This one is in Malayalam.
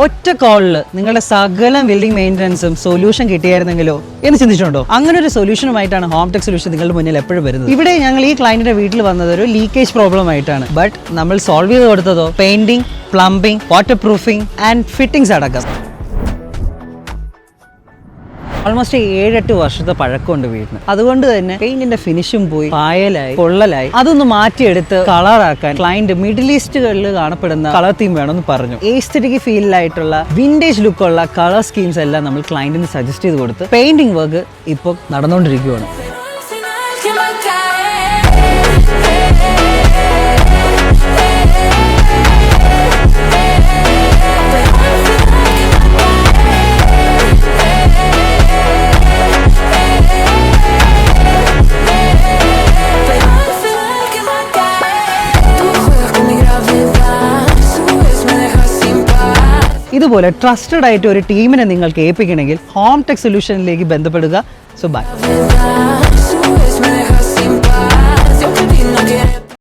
ഒറ്റ കോളിൽ നിങ്ങളുടെ സകല ബിൽഡിംഗ് മെയിൻ്റനൻസും സൊല്യൂഷൻ കിട്ടിയായിരുന്നെങ്കിലോ എന്ന് ചിന്തിച്ചിട്ടുണ്ടോ? അങ്ങനെ ഒരു സൊല്യൂഷനുമായിട്ടാണ് ഹോംടെക് സൊല്യൂഷൻ നിങ്ങളുടെ മുന്നിൽ എപ്പോഴും വരുന്നത്. ഇവിടെ ഞങ്ങൾ ഈ ക്ലയന്റിന്റെ വീട്ടിൽ വന്നത് ഒരു ലീക്കേജ് പ്രോബ്ലം ആയിട്ടാണ്. ബട്ട് നമ്മൾ സോൾവ് ചെയ്ത് കൊടുത്തതോ painting, plumbing, water proofing and fittings അടക്കം. ഓൾമോസ്റ്റ് 7-8 വർഷത്തെ പഴക്കമുണ്ട് വീടിന്. അതുകൊണ്ട് തന്നെ പെയിന്റിന്റെ ഫിനിഷും പോയി, പായലായി, പൊള്ളലായി. അതൊന്ന് മാറ്റിയെടുത്ത് കളറാക്കാൻ ക്ലയന്റ് മിഡിൽ ഈസ്റ്റുകളിൽ കാണപ്പെടുന്ന കളർ തീം വേണമെന്ന് പറഞ്ഞു. എസ്തെറ്റിക് ഫീലിലായിട്ടുള്ള വിന്റേജ് ലുക്കുള്ള കളർ സ്കീംസ് എല്ലാം നമ്മൾ ക്ലയന്റിന് സജസ്റ്റ് ചെയ്ത് കൊടുത്ത് പെയിന്റിംഗ് വർക്ക് ഇപ്പോൾ നടന്നുകൊണ്ടിരിക്കുകയാണ്. ഇതുപോലെ ട്രസ്റ്റഡ് ആയിട്ട് ഒരു ടീമിനെ നിങ്ങൾക്ക് ഏൽപ്പിക്കണമെങ്കിൽ ഹോംടെക് സൊല്യൂഷനിലേക്ക് ബന്ധപ്പെടുക. So by.